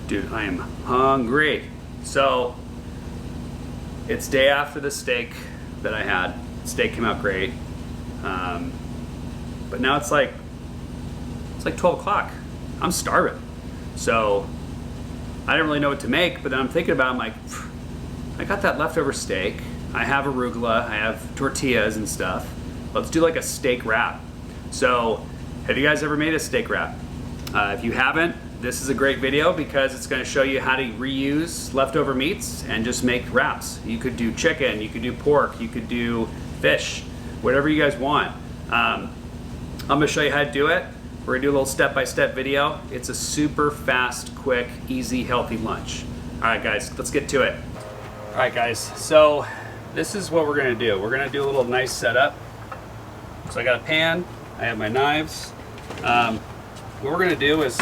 Dude, I am hungry. So, it's day after the steak that I had. Steak came out great. But now it's like 12 o'clock. I'm starving. So, I didn't really know what to make, but then I'm thinking about it, I'm like, I got that leftover steak. I have arugula, I have tortillas and stuff. Let's do like a steak wrap. So, have you guys ever made a steak wrap? If you haven't, this is a great video because it's going to show you how to reuse leftover meats and just make wraps. You could do chicken, you could do pork, you could do fish, whatever you guys want. I'm going to show you how to do it. We're going to do a little step-by-step video. It's a super fast, quick, easy, healthy lunch. All right, guys, let's get to it. All right, guys, so this is what we're going to do. We're going to do a little nice setup. So I got a pan, I have my knives. What we're going to do is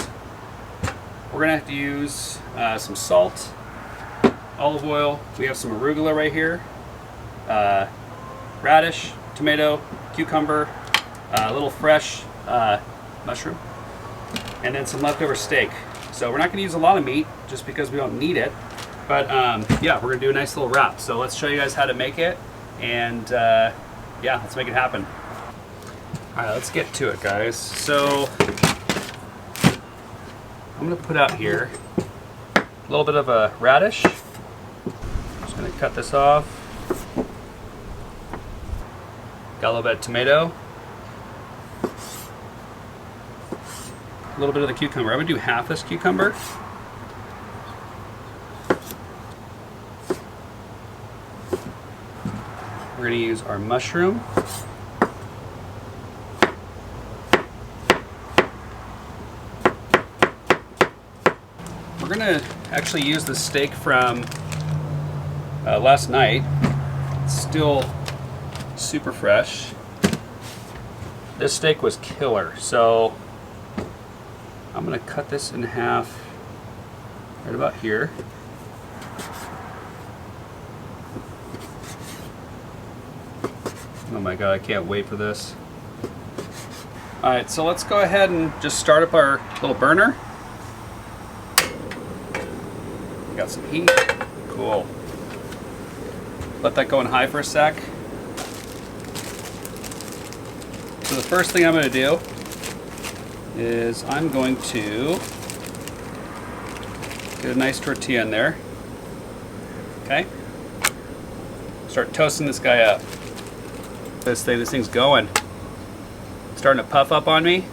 we're going to have to use some salt, olive oil. We have some arugula right here, radish, tomato, cucumber, a little fresh mushroom, and then some leftover steak. So we're not going to use a lot of meat just because we don't need it. But yeah, we're going to do a nice little wrap. So let's show you guys how to make it, and yeah, let's make it happen. All right, let's get to it, guys. So I'm going to put out here a little bit of a radish. Just going to cut this off. Got a little bit of tomato. A little bit of the cucumber. I'm going to do half this cucumber. We're going to use our mushroom. We're going to actually use the steak from last night. It's still super fresh. This steak was killer, so I'm going to cut this in half right about here. Oh my god, I can't wait for this. Alright, so let's go ahead and just start up our little burner. Got some heat. Cool. Let that go in high for a sec. So the first thing I'm going to do is I'm going to get a nice tortilla in there. Okay? Start toasting this guy up. This thing's going. It's starting to puff up on me.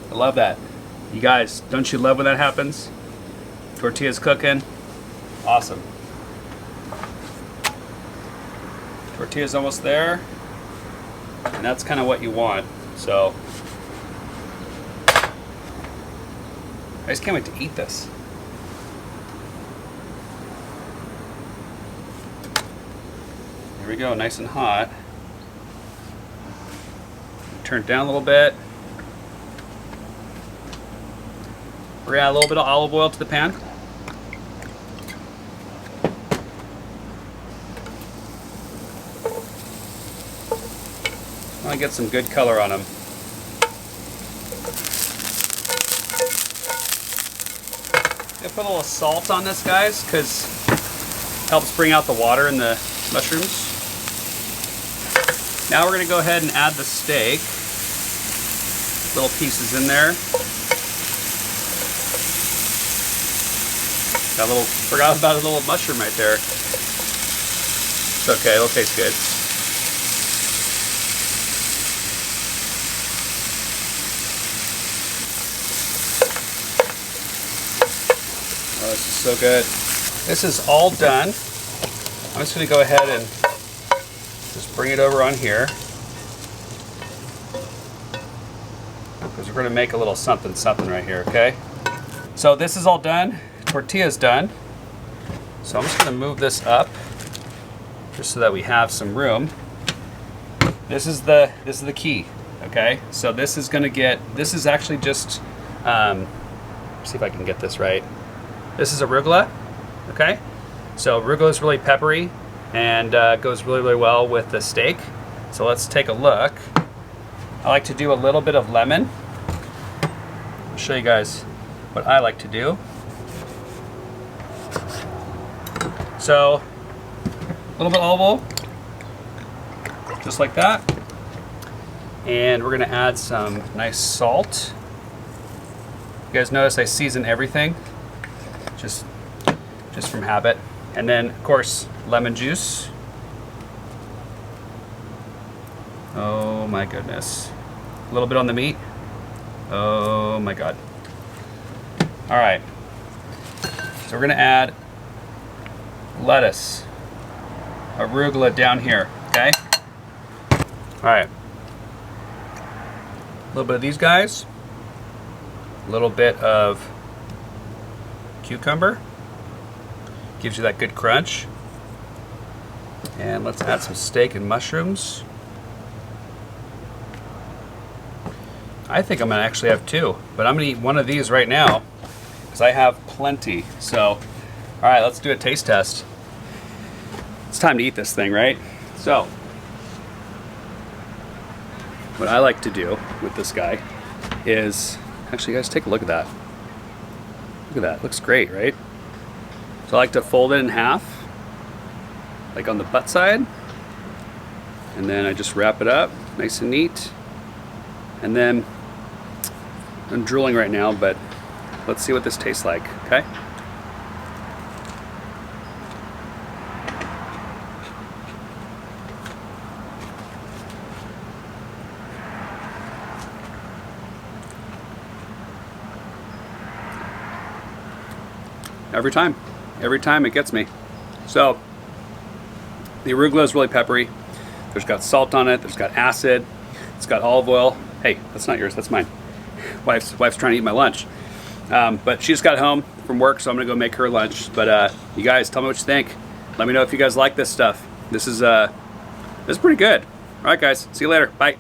I love that. You guys, don't you love when that happens? Tortilla's cooking. Awesome. Tortilla's almost there. And that's kind of what you want. So, I just can't wait to eat this. Here we go, nice and hot. Turn it down a little bit. We're gonna add a little bit of olive oil to the pan. I want to get some good color on them. I'm gonna put a little salt on this, guys, because it helps bring out the water in the mushrooms. Now we're gonna go ahead and add the steak. Little pieces in there. Got a little, forgot about a little mushroom right there. It's okay, it'll taste good. Oh, this is so good. This is all done. I'm just going to go ahead and just bring it over on here, because we're going to make a little something right here, okay? So this is all done. Tortilla's done. So I'm just going to move this up just so that we have some room. This is the key, okay? So this is going to get, this is actually just see if I can get this right. This is arugula, okay? So arugula is really peppery and goes really, really well with the steak. So let's take a look. I like to do a little bit of lemon. I'll show you guys what I like to do. So a little bit of olive oil, just like that. And we're gonna add some nice salt. You guys notice I season everything, just from habit. And then, of course, lemon juice. Oh my goodness. A little bit on the meat. Oh my God. All right. So we're gonna add lettuce, arugula down here, okay? All right. A little bit of these guys. A little bit of cucumber. Gives you that good crunch. And let's add some steak and mushrooms. I think I'm gonna actually have two, but I'm gonna eat one of these right now because I have plenty. So, all right, let's do a taste test. It's time to eat this thing, right? So, what I like to do with this guy is, actually guys, take a look at that. Look at that, looks great, right? So I like to fold it in half, like on the butt side, and then I just wrap it up, nice and neat. And then, I'm drooling right now, but let's see what this tastes like, okay? Every time it gets me. So, the arugula is really peppery. There's got salt on it, there's got acid, it's got olive oil. Hey, that's not yours, that's mine. Wife's trying to eat my lunch. But she just got home from work, so I'm gonna go make her lunch. But you guys, tell me what you think. Let me know if you guys like this stuff. This is pretty good. All right, guys, see you later. Bye.